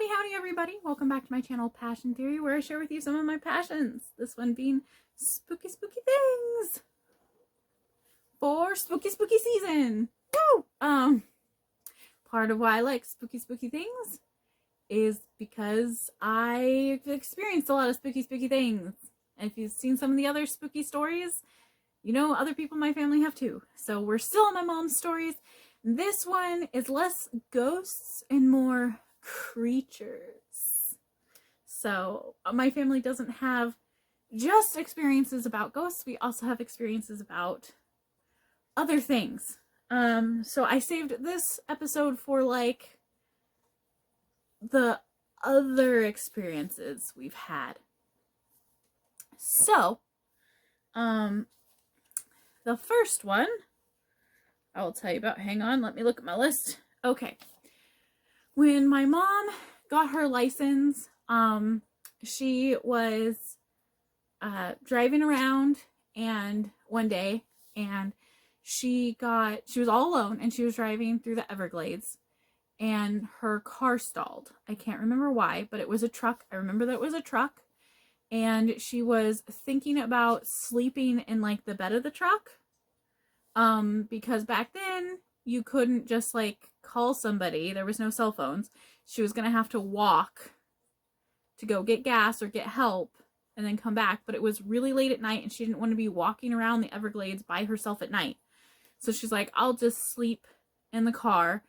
Howdy everybody. Welcome back to my channel Passion Theory, where I share with you some of my passions. This one being spooky things for spooky season. Woo! Part of why I like spooky things is because I've experienced a lot of spooky things. And if you've seen some of the other spooky stories, you know other people in my family have too. So we're still on my mom's stories. This one is less ghosts and more creatures. So my family doesn't have just experiences about ghosts. We also have experiences about other things. So I saved this episode for like the other experiences we've had. So, the first one I'll tell you about. Hang on, let me look at my list. Okay. When my mom got her license, she was driving around and one day, and she was all alone, and she was driving through the Everglades, and her car stalled. I can't remember why, but it was a truck. I remember that it was a truck, and she was thinking about sleeping in like the bed of the truck, because back then you couldn't just like call somebody. There was no cell phones. She was gonna have to walk to go get gas or get help and then come back, but it was really late at night and she didn't want to be walking around the Everglades by herself at night. So she's like, I'll just sleep in the car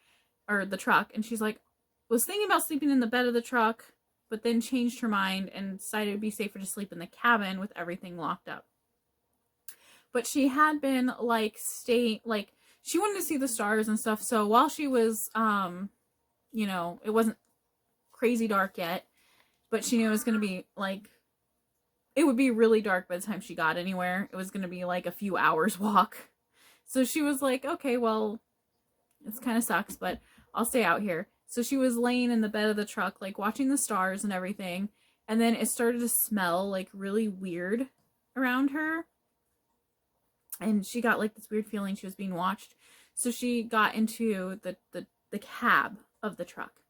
or the truck. And she's like, was thinking about sleeping in the bed of the truck, but then changed her mind and decided it'd be safer to sleep in the cabin with everything locked up. But she had been like she wanted to see the stars and stuff. So while she was, you know, it wasn't crazy dark yet, but she knew it was going to be like, it would be really dark by the time she got anywhere. It was going to be like a few hours walk. So she was like, okay, well, this kind of sucks, but I'll stay out here. So she was laying in the bed of the truck, like watching the stars and everything. And then it started to smell like really weird around her. And she got like this weird feeling she was being watched. So she got into the cab of the truck.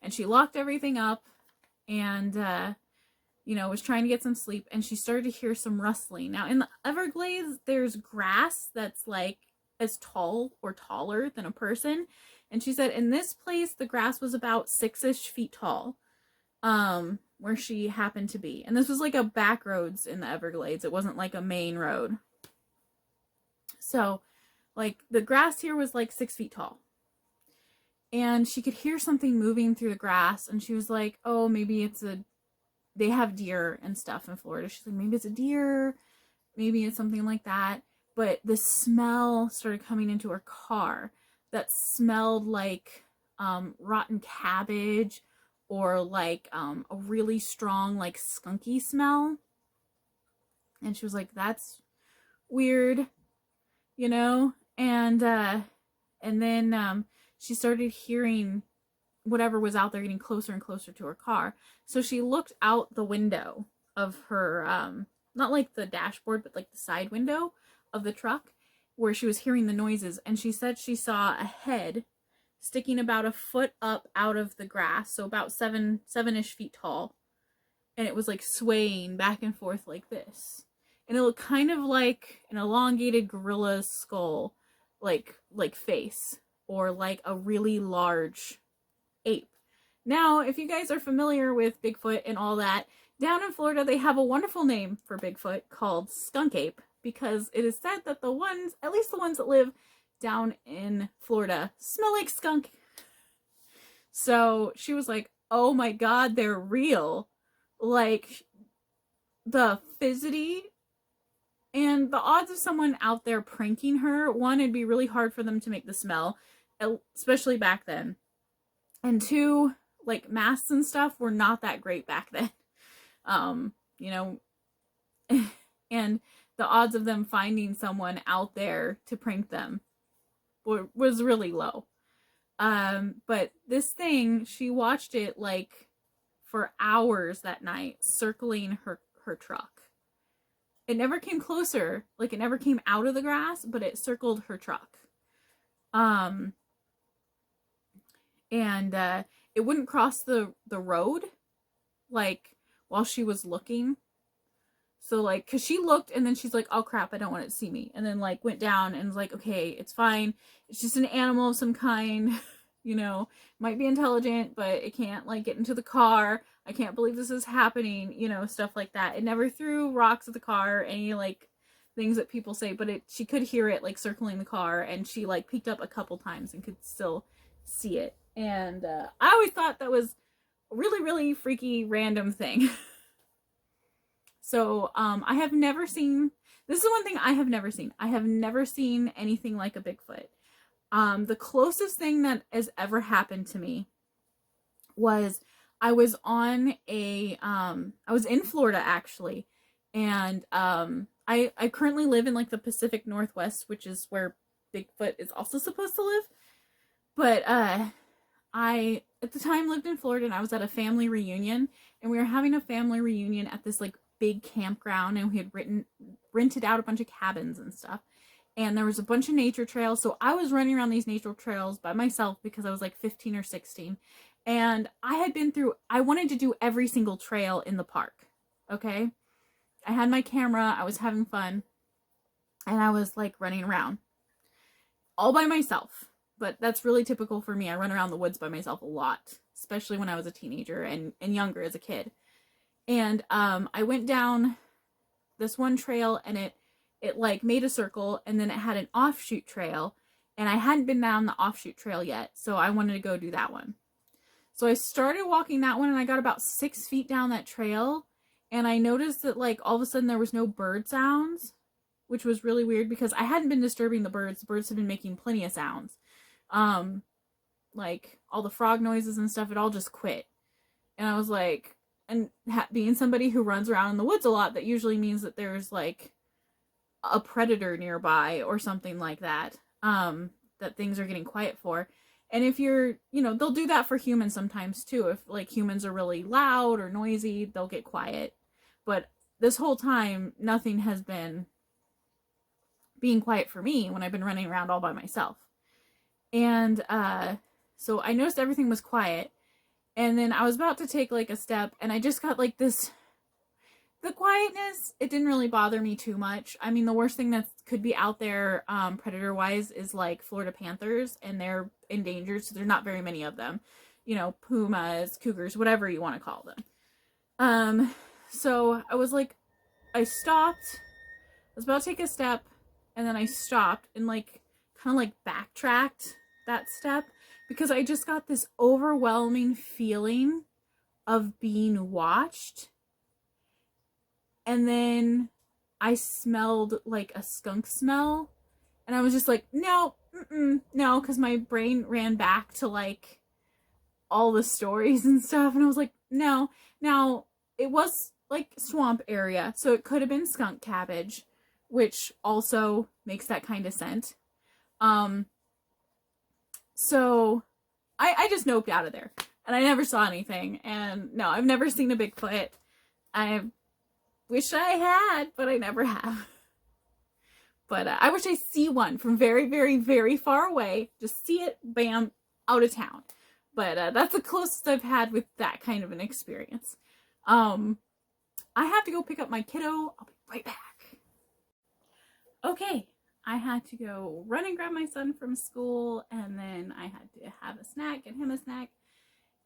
And she locked everything up and, you know, was trying to get some sleep. And she started to hear some rustling. Now, in the Everglades, there's grass that's like as tall or taller than a person. And she said in this place, the grass was about 6-ish feet tall, where she happened to be. And this was like a back roads in the Everglades. It wasn't like a main road. So, like, the grass here was like 6 feet tall. And she could hear something moving through the grass. And she was like, oh, maybe they have deer and stuff in Florida. She's like, maybe it's a deer. Maybe it's something like that. But the smell started coming into her car that smelled like rotten cabbage or like a really strong, like, skunky smell. And she was like, that's weird. You know, and then she started hearing whatever was out there getting closer and closer to her car. So she looked out the window of her, not like the dashboard, but like the side window of the truck where she was hearing the noises. And she said she saw a head sticking about a foot up out of the grass. So about 7-ish feet tall. And it was like swaying back and forth like this. And it looked kind of like an elongated gorilla's skull, like face, or like a really large ape. Now, if you guys are familiar with Bigfoot and all that, down in Florida, they have a wonderful name for Bigfoot called skunk ape, because it is said that the ones, at least the ones that live down in Florida, smell like skunk. So she was like, oh my God, they're real. Like, the fidgety. And the odds of someone out there pranking her, one, it'd be really hard for them to make the smell, especially back then. And two, like, masks and stuff were not that great back then. You know, and the odds of them finding someone out there to prank them was really low. But this thing, she watched it, like, for hours that night, circling her truck. It never came closer, like it never came out of the grass, but it circled her truck. And it wouldn't cross the road, like, while she was looking. So, like, because she looked and then she's like, oh crap, I don't want it to see me. And then, like, went down and was like, okay, it's fine. It's just an animal of some kind. You know, might be intelligent, but it can't, like, get into the car. I can't believe this is happening, you know, stuff like that. It never threw rocks at the car, any, like, things that people say, but she could hear it, like, circling the car, and she, like, peeked up a couple times and could still see it. And I always thought that was a really, really freaky, random thing. So, I have never seen, this is the one thing I have never seen. I have never seen anything like a Bigfoot. The closest thing that has ever happened to me was I was on I was in Florida actually, and I currently live in like the Pacific Northwest, which is where Bigfoot is also supposed to live. But I at the time lived in Florida, and I was at a family reunion, and we were having a family reunion at this like big campground, and we had rented out a bunch of cabins and stuff. And there was a bunch of nature trails. So I was running around these nature trails by myself because I was like 15 or 16. And I wanted to do every single trail in the park. Okay. I had my camera. I was having fun. And I was like running around all by myself. But that's really typical for me. I run around the woods by myself a lot, especially when I was a teenager and younger as a kid. And I went down this one trail, and it like made a circle, and then it had an offshoot trail, and I hadn't been down the offshoot trail yet, so I wanted to go do that one. So I started walking that one, and I got about 6 feet down that trail, and I noticed that like all of a sudden there was no bird sounds, which was really weird because I hadn't been disturbing the birds. The birds had been making plenty of sounds. Like all the frog noises and stuff, it all just quit. And I was like, and being somebody who runs around in the woods a lot, that usually means that there's like a predator nearby or something like that, that things are getting quiet for. And if you're, you know, they'll do that for humans sometimes too. If like humans are really loud or noisy, they'll get quiet. But this whole time, nothing has been being quiet for me when I've been running around all by myself. And so I noticed everything was quiet. And then I was about to take like a step, and I just got like this, the quietness, it didn't really bother me too much. I mean, the worst thing that could be out there, predator-wise, is like Florida panthers, and they're endangered, so there's not very many of them. You know, pumas, cougars, whatever you want to call them. So I was like, I stopped, I was about to take a step, and then I stopped and like, kind of like backtracked that step, because I just got this overwhelming feeling of being watched. And then I smelled like a skunk smell, and I was just like, no, no, because my brain ran back to like all the stories and stuff, and I was like, no. Now, it was like swamp area, so it could have been skunk cabbage, which also makes that kind of scent. So I just noped out of there, and I never saw anything. And no, I've never seen a Bigfoot. I wish I had, but I never have. But I wish I see one from very, very, very far away. Just see it, bam, out of town. But that's the closest I've had with that kind of an experience. I have to go pick up my kiddo. I'll be right back. Okay, I had to go run and grab my son from school, and then I had to have a snack, get him a snack,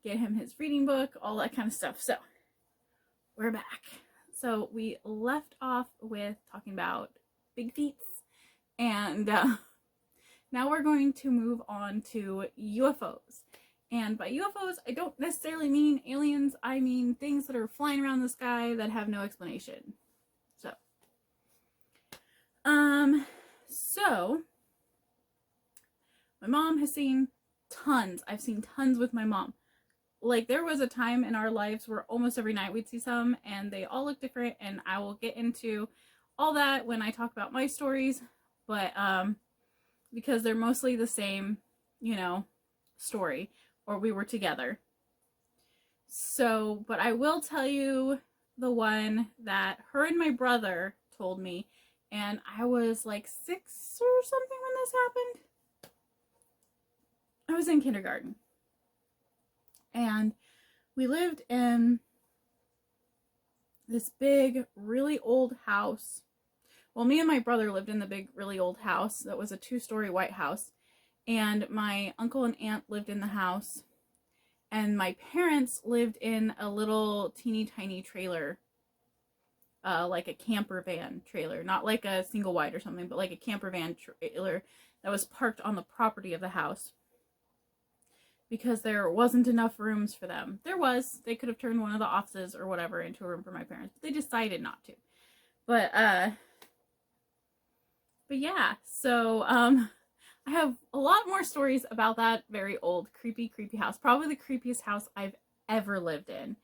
get him his reading book, all that kind of stuff. So, we're back. So we left off with talking about big feets, and now we're going to move on to UFOs. And by UFOs, I don't necessarily mean aliens. I mean things that are flying around the sky that have no explanation. So my mom has seen tons. I've seen tons with my mom. Like, there was a time in our lives where almost every night we'd see some, and they all look different, and I will get into all that when I talk about my stories, but because they're mostly the same, you know, story, or we were together. So, but I will tell you the one that her and my brother told me, and I was like 6 or something when this happened. I was in kindergarten. And we lived in this big, really old house. Well, me and my brother lived in the big, really old house that was a 2-story white house. And my uncle and aunt lived in the house. And my parents lived in a little teeny tiny trailer, like a camper van trailer. Not like a single wide or something, but like a camper van trailer that was parked on the property of the house. Because there wasn't enough rooms for them. There was. They could have turned one of the offices or whatever into a room for my parents. But they decided not to. But yeah. So, I have a lot more stories about that very old, creepy house. Probably the creepiest house I've ever lived in.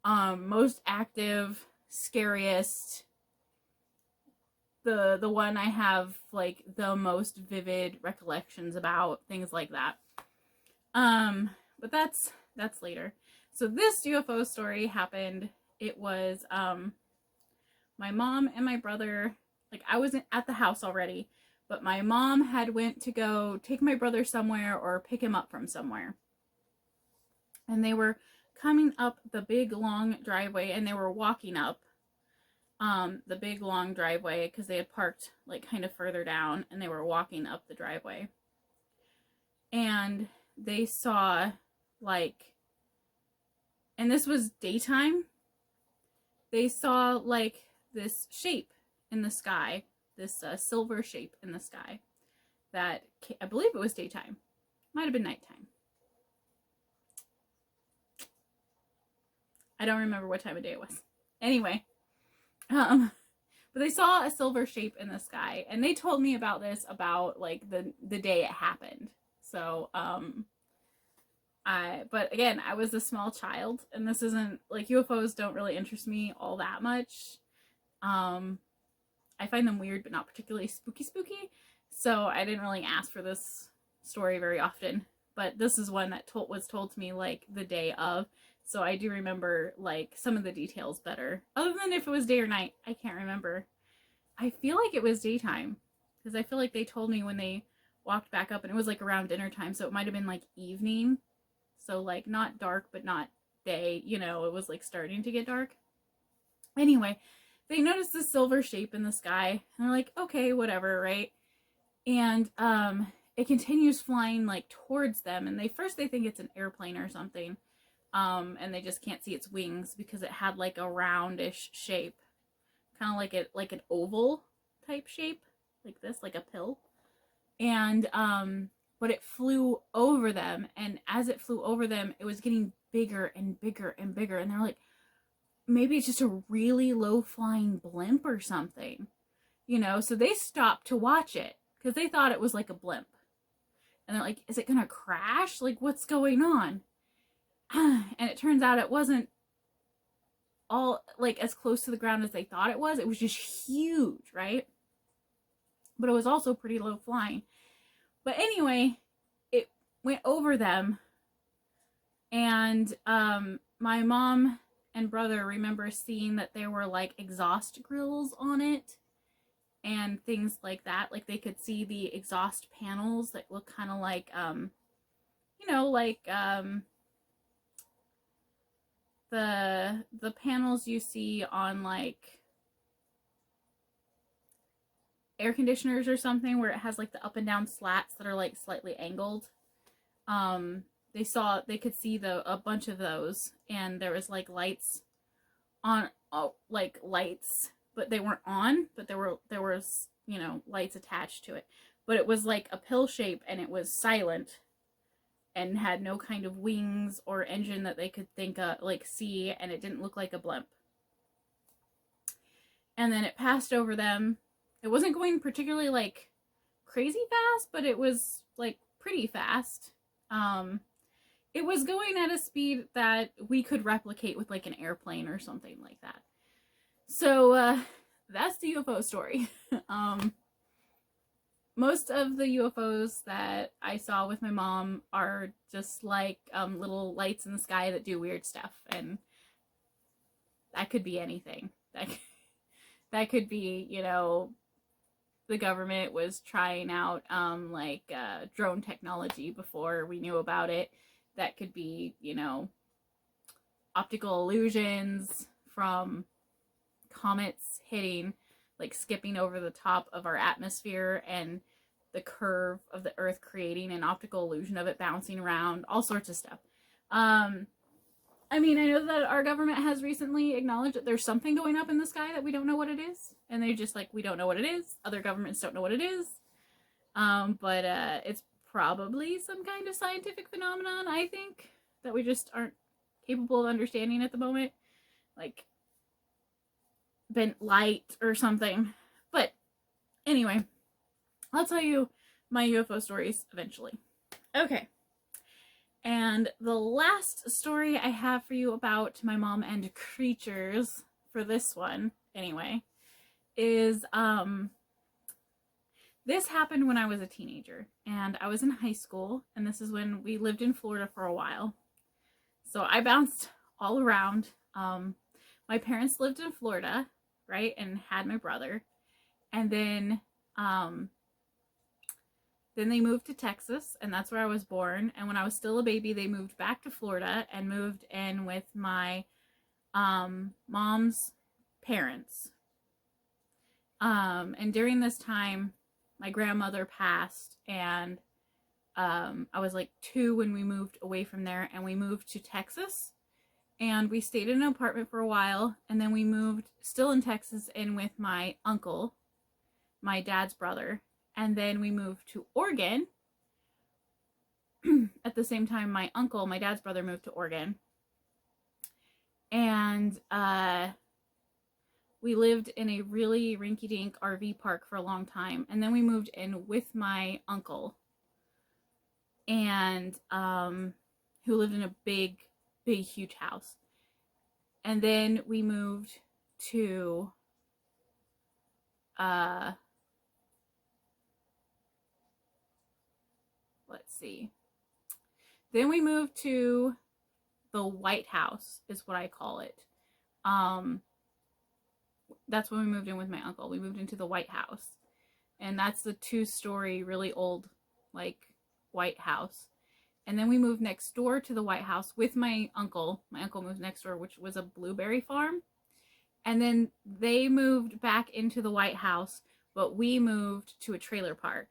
Most active, scariest. The one I have, like, the most vivid recollections about. Things like that. But that's later. So this UFO story happened. It was, my mom and my brother, like, I wasn't at the house already, but my mom had went to go take my brother somewhere or pick him up from somewhere. And they were coming up the big long driveway, and they were walking up, the big long driveway, because they had parked, like, kind of further down, and they were walking up the driveway. And they saw, like, and this was daytime, they saw, like, this shape in the sky, this silver shape in the sky that, I believe it was daytime, might have been nighttime. I don't remember what time of day it was. Anyway, but they saw a silver shape in the sky, and they told me about this about, like, the day it happened. So, but again, I was a small child, and this isn't, like, UFOs don't really interest me all that much. I find them weird, but not particularly spooky. So I didn't really ask for this story very often, but this is one that was told to me, like, the day of. So I do remember, like, some of the details better. Other than if it was day or night, I can't remember. I feel like it was daytime, because I feel like they told me when they walked back up, and it was, like, around dinner time, so it might have been, like, evening. So, like, not dark, but not day. You know, it was, like, starting to get dark. Anyway, they noticed this silver shape in the sky, and they're like, okay, whatever, right? And it continues flying, like, towards them, and they think it's an airplane or something, and they just can't see its wings because it had, like, a roundish shape, kind of like an oval type shape, like this, like a pill. And but it flew over them, and as it flew over them, it was getting bigger and bigger and bigger, and they're like, maybe it's just a really low flying blimp or something, you know? So they stopped to watch it because they thought it was like a blimp, and they're like, is it gonna crash? Like, what's going on? And it turns out it wasn't all, like, as close to the ground as they thought it was. It was just huge, right? But it was also pretty low flying. But anyway, it went over them, and my mom and brother remember seeing that there were, like, exhaust grills on it and things like that. Like, they could see the exhaust panels that look kind of like, you know, like the panels you see on, like, air conditioners or something, where it has, like, the up and down slats that are, like, slightly angled. They could see a bunch of those, and there was, like, lights on, like, lights, but they weren't on, but there was, you know, lights attached to it. But it was like a pill shape, and it was silent and had no kind of wings or engine that they could think of, like, see, and it didn't look like a blimp. And then it passed over them. It wasn't going particularly, like, crazy fast, but it was, like, pretty fast. It was going at a speed that we could replicate with, like, an airplane or something like that. So, that's the UFO story. Most of the UFOs that I saw with my mom are just, like, little lights in the sky that do weird stuff, and that could be anything. That could be, you know, the government was trying out, like, drone technology before we knew about it. That could be, you know, optical illusions from comets hitting, like skipping over the top of our atmosphere, and the curve of the Earth creating an optical illusion of it bouncing around, all sorts of stuff. I mean, I know that our government has recently acknowledged that there's something going up in the sky that we don't know what it is. And they're just like, we don't know what it is. Other governments don't know what it is. But it's probably some kind of scientific phenomenon, I think, that we just aren't capable of understanding at the moment. Like, bent light or something. But anyway, I'll tell you my UFO stories eventually. Okay. And the last story I have for you about my mom and creatures, for this one anyway, is this happened when I was a teenager, and I was in high school, and this is when we lived in Florida for a while. So I bounced all around. My parents lived in Florida, right, and had my brother, and then they moved to Texas, and that's where I was born. And when I was still a baby, they moved back to Florida and moved in with my mom's parents. And during this time, my grandmother passed, and I was like 2 when we moved away from there, and we moved to Texas. And we stayed in an apartment for a while, and then we moved, still in Texas, in with my uncle, my dad's brother. And then we moved to Oregon. At the same time, my uncle, my dad's brother, moved to Oregon. And we lived in a really rinky-dink RV park for a long time. And then we moved in with my uncle, and who lived in a big, huge house. And then we moved to let's see. Then we moved to the White House, is what I call it. That's when we moved in with my uncle. We moved into the White House. And that's the 2-story, really old, like, White House. And then we moved next door to the White House with my uncle. My uncle moved next door, which was a blueberry farm. And then they moved back into the White House, but we moved to a trailer park.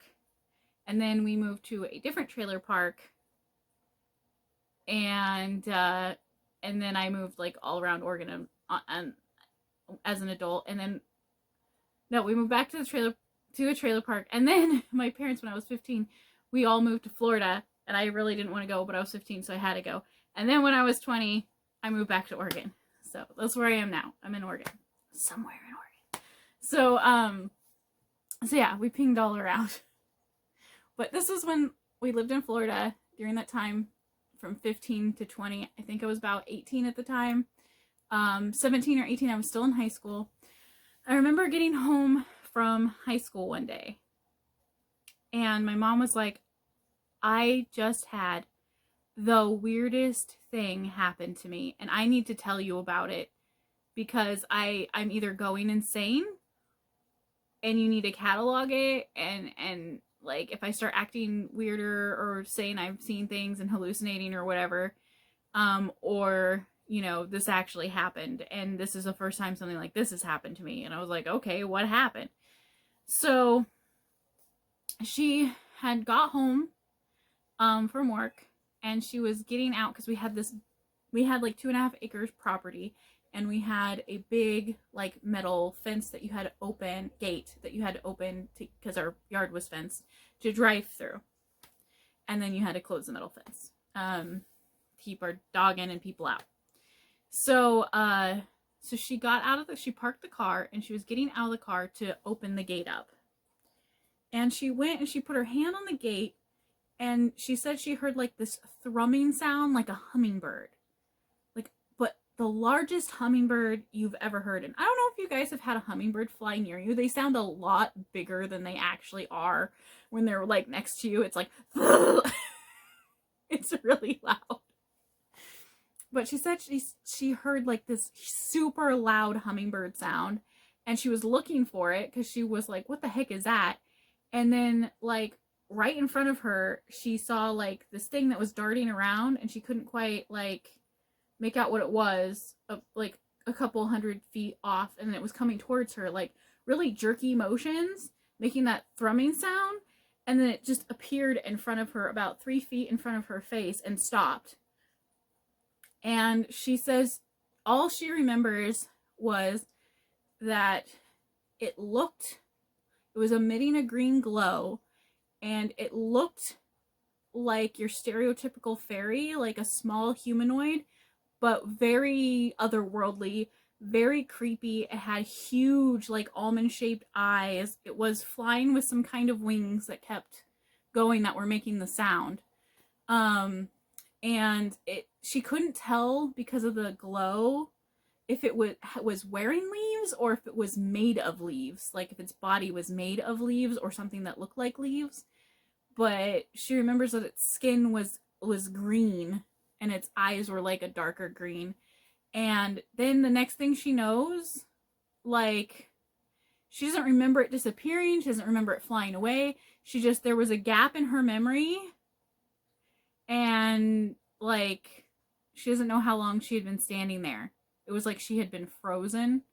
And then we moved to a different trailer park, and then I moved like all around Oregon as an adult. And then we moved back to a trailer park. And then my parents, when I was 15, we all moved to Florida, and I really didn't want to go, but I was 15, so I had to go. And then when I was 20, I moved back to Oregon. So that's where I am now. I'm in Oregon, somewhere in Oregon. So yeah, we pinged all around. But this is when we lived in Florida during that time, from 15 to 20. I think I was about 18 at the time. 17 or 18, I was still in high school. I remember getting home from high school one day, and my mom was like, I just had the weirdest thing happen to me, and I need to tell you about it, because I'm either going insane, and you need to catalog it, and like, if I start acting weirder or saying I've seen things and hallucinating or whatever, or, you know, this actually happened, and this is the first time something like this has happened to me. And I was like, okay, what happened? So she had got home from work, and she was getting out, because we had like 2.5 acres property, and we had a big, like, metal fence that you had to open, gate that you had to open, because our yard was fenced, to drive through. And then you had to close the metal fence, keep our dog in and people out. So, so she got out of she parked the car, and she was getting out of the car to open the gate up. And she went and she put her hand on the gate, and she said she heard, like, this thrumming sound, like a hummingbird. The largest hummingbird you've ever heard. And I don't know if you guys have had a hummingbird fly near you. They sound a lot bigger than they actually are when they're, like, next to you. It's like, it's really loud. But she said she heard, like, this super loud hummingbird sound, and she was looking for it, because she was like, what the heck is that? And then, like, right in front of her, she saw like this thing that was darting around, and she couldn't quite like make out what it was, like a couple 100 feet off, and it was coming towards her, like really jerky motions, making that thrumming sound, and then it just appeared in front of her, about 3 feet in front of her face, and stopped. And she says all she remembers was that it was emitting a green glow, and it looked like your stereotypical fairy, like a small humanoid, but very otherworldly, very creepy. It had huge, like almond-shaped eyes. It was flying with some kind of wings that kept going, that were making the sound. And she couldn't tell because of the glow if it was wearing leaves or if it was made of leaves, like if its body was made of leaves or something that looked like leaves. But she remembers that its skin was green, and its eyes were like a darker green. And then the next thing she knows, like, she doesn't remember it disappearing, she doesn't remember it flying away. There was a gap in her memory, and like, she doesn't know how long she had been standing there. It was like she had been frozen.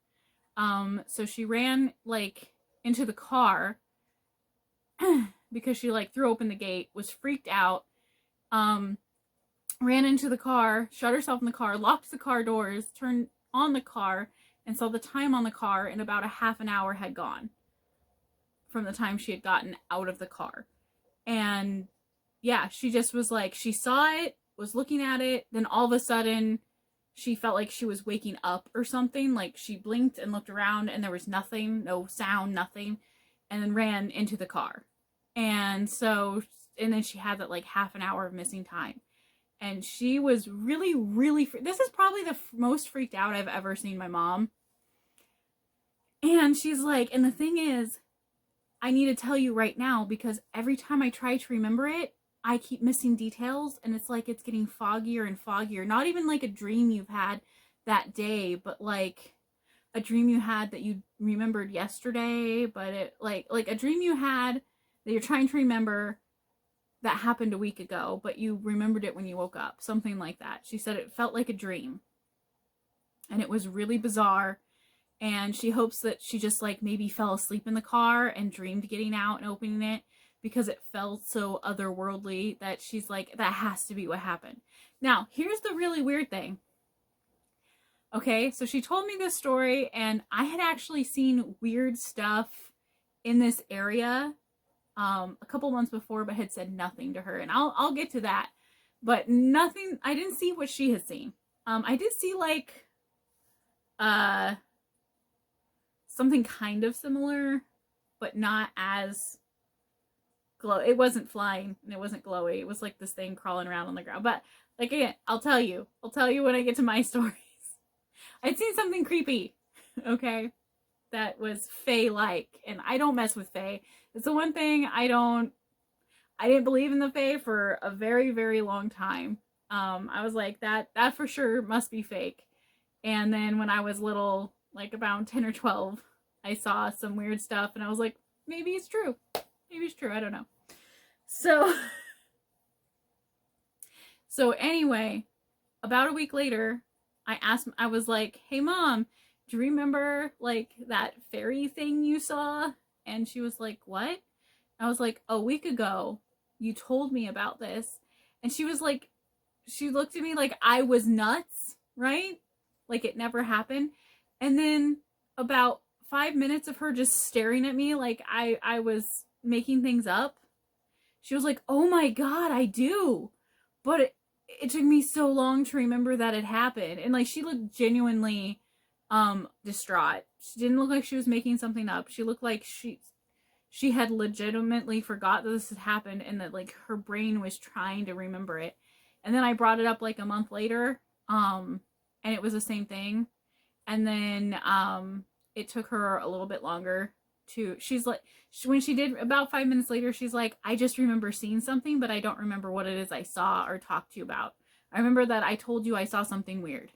So she ran like into the car because she like threw open the gate, was freaked out, ran into the car, shut herself in the car, locked the car doors, turned on the car, and saw the time on the car, and about a half an hour had gone from the time she had gotten out of the car. And yeah, she just was like, she saw it, was looking at it, then all of a sudden she felt like she was waking up or something. Like she blinked and looked around, and there was nothing, no sound, nothing, and then ran into the car. And then she had that like half an hour of missing time. And she was really, really, this is probably the most freaked out I've ever seen my mom. And she's like, and the thing is, I need to tell you right now, because every time I try to remember it, I keep missing details, and it's like it's getting foggier and foggier. Not even like a dream you've had that day, but like a dream you had that you remembered yesterday, but it like a dream you had that you're trying to remember that happened a week ago, but you remembered it when you woke up. Something like that. She said it felt like a dream, and it was really bizarre. And she hopes that she just like maybe fell asleep in the car and dreamed getting out and opening it, because it felt so otherworldly that she's like, that has to be what happened. Now, here's the really weird thing. Okay, so she told me this story, and I had actually seen weird stuff in this area a couple months before, but had said nothing to her, and I'll get to that. But nothing, I didn't see what she had seen. I did see like something kind of similar, but not as glow. It wasn't flying and it wasn't glowy. It was like this thing crawling around on the ground. But like, again, I'll tell you when I get to my stories. I'd seen something creepy, okay, that was fae-like, and I don't mess with fae. It's the one thing I didn't believe in the fae for a very, very long time. I was like, that for sure must be fake. And then when I was little, like about 10 or 12, I saw some weird stuff, and I was like, maybe it's true. Maybe it's true. I don't know. So anyway, about a week later, I was like, hey mom, do you remember like that fairy thing you saw? And she was like, what? I was like, a week ago, you told me about this. And she was like, she looked at me like I was nuts, right? Like it never happened. And then about 5 minutes of her just staring at me like I was making things up, she was like, oh my God, I do. But it took me so long to remember that it happened. And like, she looked genuinely distraught. She didn't look like she was making something up. She looked like she had legitimately forgot that this had happened, and that like her brain was trying to remember it. And then I brought it up like a month later, and it was the same thing. And then it took her a little bit longer to, when she did about 5 minutes later, she's like, I just remember seeing something, but I don't remember what it is I saw or talked to you about. I remember that I told you I saw something weird.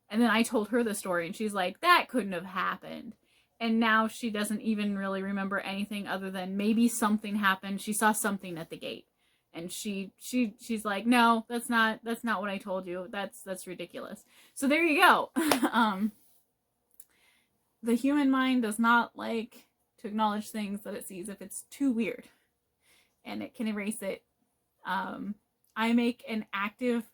And then I told her the story, and she's like, that couldn't have happened. and now she doesn't even really remember anything other than maybe something happened. She saw something at the gate, and she's like, no, that's not what I told you. That's ridiculous. So there you go. The human mind does not like to acknowledge things that it sees if it's too weird, and it can erase it. I make an active,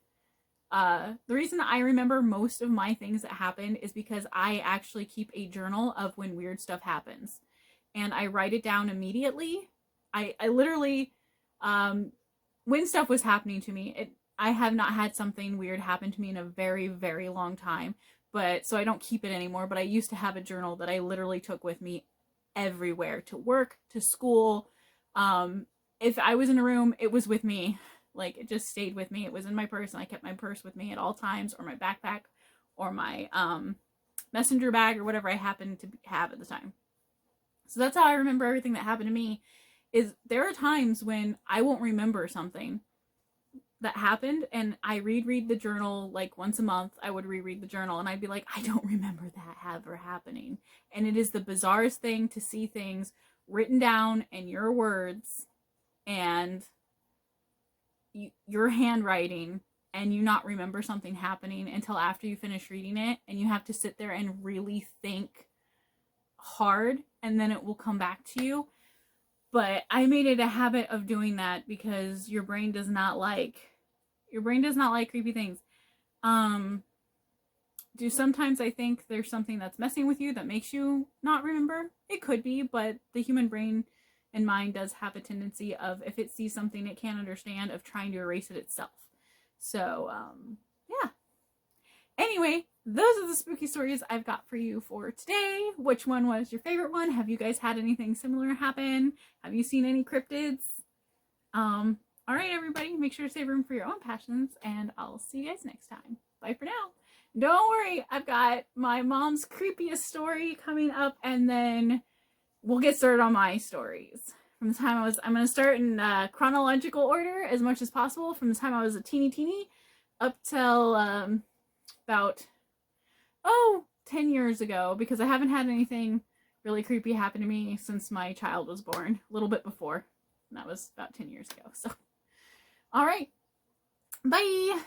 the reason I remember most of my things that happened is because I actually keep a journal of when weird stuff happens, and I write it down immediately. I literally, when stuff was happening to me, I have not had something weird happen to me in a very, very long time, but so I don't keep it anymore. But I used to have a journal that I literally took with me everywhere, to work, to school. If I was in a room, it was with me. Like, it just stayed with me. It was in my purse, and I kept my purse with me at all times, or my backpack, or my messenger bag, or whatever I happened to have at the time. So that's how I remember everything that happened to me. Is there are times when I won't remember something that happened, and I reread the journal like once a month. I would reread the journal, and I'd be like, I don't remember that ever happening. And it is the bizarrest thing to see things written down in your words and your handwriting, and you not remember something happening until after you finish reading it, and you have to sit there and really think hard, and then it will come back to you. But I made it a habit of doing that because your brain does not like creepy things. Do sometimes I think there's something that's messing with you that makes you not remember? It could be, but the human brain and mind does have a tendency of, if it sees something it can't understand, of trying to erase it itself. So, yeah. Anyway, those are the spooky stories I've got for you for today. Which one was your favorite one? Have you guys had anything similar happen? Have you seen any cryptids? All right, everybody, make sure to save room for your own passions, and I'll see you guys next time. Bye for now. Don't worry, I've got my mom's creepiest story coming up, and then we'll get started on my stories. From the time I'm going to start in chronological order as much as possible, from the time I was a teeny up till about 10 years ago, because I haven't had anything really creepy happen to me since my child was born. A little bit before. And that was about 10 years ago. So, all right. Bye.